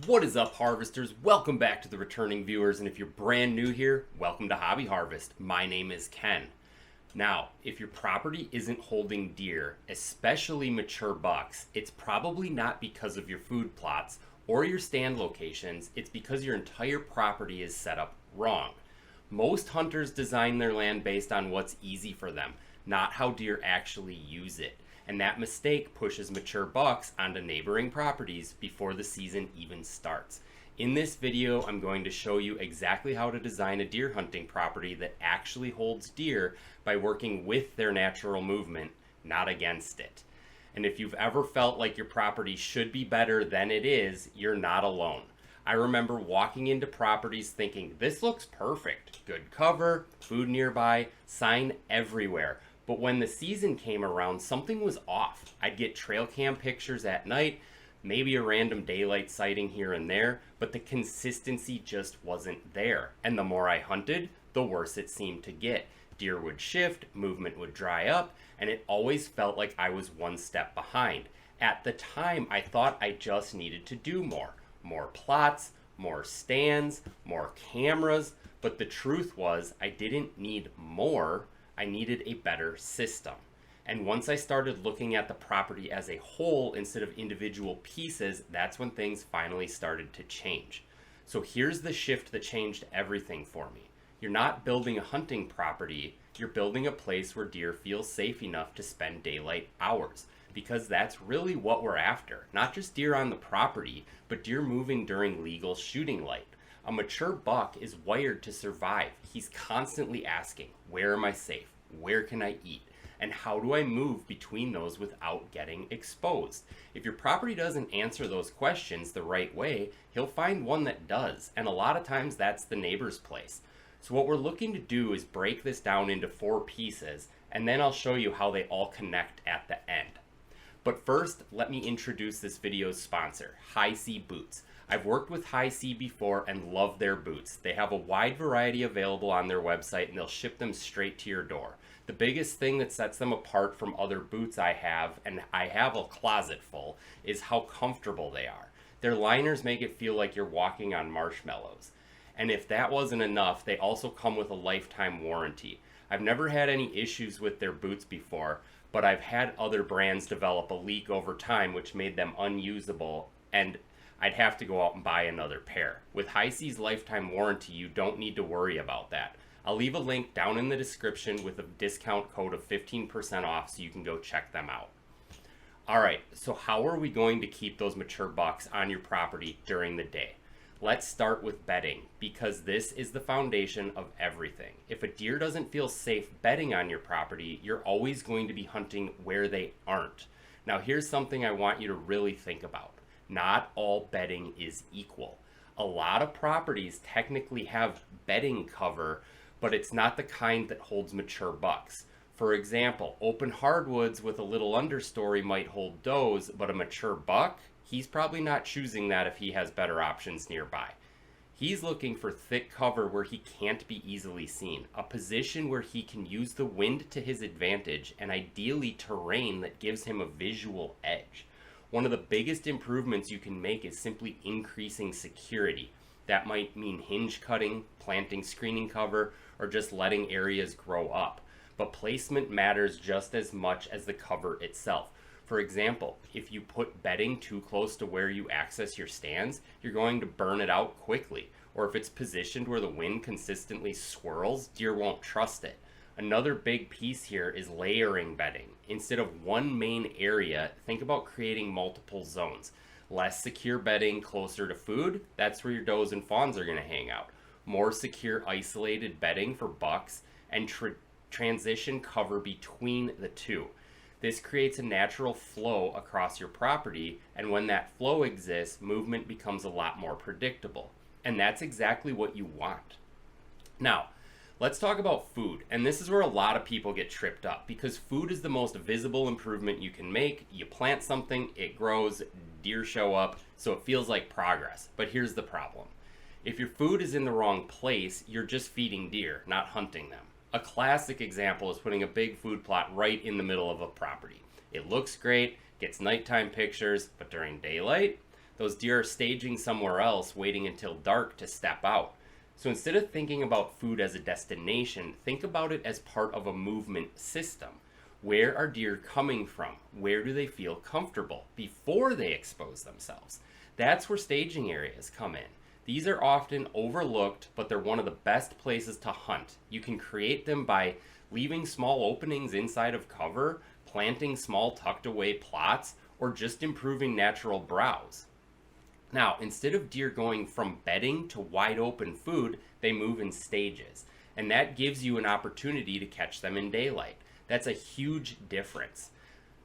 What is up, harvesters? Welcome back to the returning viewers, and if you're brand new here, welcome to Hobby Harvest. My name is Ken. Now, if your property isn't holding deer, especially mature bucks, it's probably not because of your food plots or your stand locations. It's because your entire property is set up wrong. Most hunters design their land based on what's easy for them, not how deer actually use it. And that mistake pushes mature bucks onto neighboring properties before the season even starts. In this video, I'm going to show you exactly how to design a deer hunting property that actually holds deer by working with their natural movement, not against it. And if you've ever felt like your property should be better than it is, you're not alone. I remember walking into properties thinking, this looks perfect. Good cover, food nearby, sign everywhere. But when the season came around, something was off. I'd get trail cam pictures at night, maybe a random daylight sighting here and there, but the consistency just wasn't there. And the more I hunted, the worse it seemed to get. Deer would shift, movement would dry up, and it always felt like I was one step behind. At the time, I thought I just needed to do more. More plots, more stands, more cameras, but the truth was I didn't need more. I needed a better system. And once I started looking at the property as a whole instead of individual pieces, that's when things finally started to change. So here's the shift that changed everything for me. You're not building a hunting property, you're building a place where deer feel safe enough to spend daylight hours. Because that's really what we're after. Not just deer on the property, but deer moving during legal shooting light. A mature buck is wired to survive. He's constantly asking, where am I safe? Where can I eat? And how do I move between those without getting exposed? If your property doesn't answer those questions the right way, he'll find one that does. And a lot of times that's the neighbor's place. So what we're looking to do is break this down into 4 pieces, and then I'll show you how they all connect at the end. But first, let me introduce this video's sponsor, High C Boots. I've worked with High C before and love their boots. They have a wide variety available on their website and they'll ship them straight to your door. The biggest thing that sets them apart from other boots I have, and I have a closet full, is how comfortable they are. Their liners make it feel like you're walking on marshmallows. And if that wasn't enough, they also come with a lifetime warranty. I've never had any issues with their boots before, but I've had other brands develop a leak over time which made them unusable, and I'd have to go out and buy another pair. With High C's lifetime warranty, you don't need to worry about that. I'll leave a link down in the description with a discount code of 15% off so you can go check them out. Alright, so how are we going to keep those mature bucks on your property during the day? Let's start with bedding, because this is the foundation of everything. If a deer doesn't feel safe bedding on your property, you're always going to be hunting where they aren't. Now here's something I want you to really think about. Not all bedding is equal. A lot of properties technically have bedding cover, but it's not the kind that holds mature bucks. For example, open hardwoods with a little understory might hold does, but a mature buck, he's probably not choosing that if he has better options nearby. He's looking for thick cover where he can't be easily seen, a position where he can use the wind to his advantage, and ideally terrain that gives him a visual edge. One of the biggest improvements you can make is simply increasing security. That might mean hinge cutting, planting screening cover, or just letting areas grow up. But placement matters just as much as the cover itself. For example, if you put bedding too close to where you access your stands, you're going to burn it out quickly. Or if it's positioned where the wind consistently swirls, deer won't trust it. Another big piece here is layering bedding. Instead of one main area, think about creating multiple zones. Less secure bedding closer to food, that's where your does and fawns are going to hang out. More secure isolated bedding for bucks, and transition cover between the two. This creates a natural flow across your property, and when that flow exists, movement becomes a lot more predictable. And that's exactly what you want. Now, let's talk about food, and this is where a lot of people get tripped up, because food is the most visible improvement you can make. You plant something, it grows, deer show up, so it feels like progress. But here's the problem. If your food is in the wrong place, you're just feeding deer, not hunting them. A classic example is putting a big food plot right in the middle of a property. It looks great, gets nighttime pictures, but during daylight, Those deer are staging somewhere else, waiting until dark to step out. So instead of thinking about food as a destination, think about it as part of a movement system. Where are deer coming from? Where do they feel comfortable before they expose themselves? That's where staging areas come in. These are often overlooked, but they're one of the best places to hunt. You can create them by leaving small openings inside of cover, planting small tucked away plots, or just improving natural browse. Now, instead of deer going from bedding to wide open food, they move in stages. And that gives you an opportunity to catch them in daylight. That's a huge difference.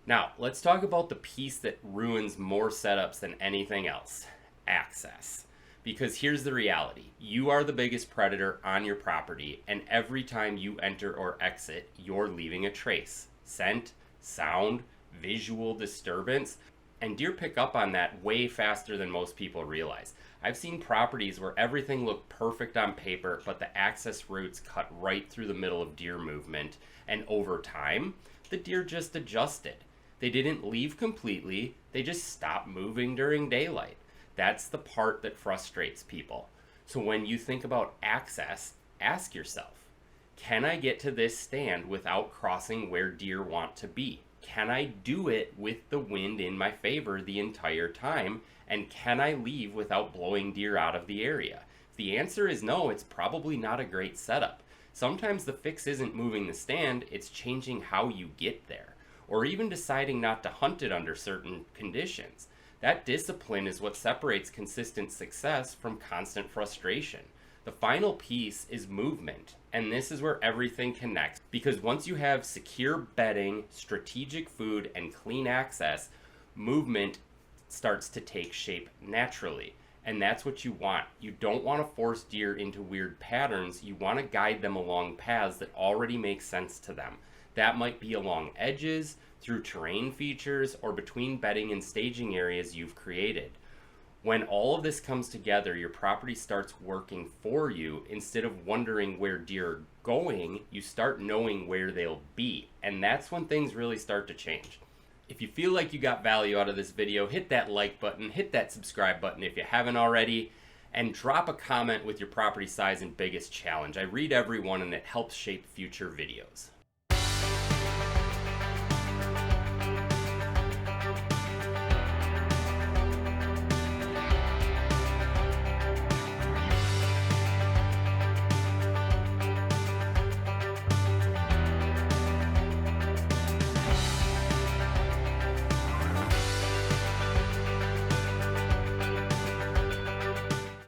Now, let's talk about the piece that ruins more setups than anything else: access. Because here's the reality: you are the biggest predator on your property, and every time you enter or exit, you're leaving a trace. Scent, sound, visual disturbance, and deer pick up on that way faster than most people realize. I've seen properties where everything looked perfect on paper, but the access routes cut right through the middle of deer movement, and over time, the deer just adjusted. They didn't leave completely, they just stopped moving during daylight. That's the part that frustrates people. So when you think about access, ask yourself, can I get to this stand without crossing where deer want to be? Can I do it with the wind in my favor the entire time? And can I leave without blowing deer out of the area? If the answer is no, it's probably not a great setup. Sometimes the fix isn't moving the stand, it's changing how you get there, or even deciding not to hunt it under certain conditions. That discipline is what separates consistent success from constant frustration. The final piece is movement, and this is where everything connects, because once you have secure bedding, strategic food, and clean access, movement starts to take shape naturally. And that's what you want. You don't want to force deer into weird patterns. You want to guide them along paths that already make sense to them. That might be along edges, through terrain features, or between bedding and staging areas you've created. When all of this comes together, your property starts working for you. Instead of wondering where deer are going, you start knowing where they'll be. And that's when things really start to change. If you feel like you got value out of this video, hit that like button, hit that subscribe button if you haven't already, and drop a comment with your property size and biggest challenge. I read every one and it helps shape future videos.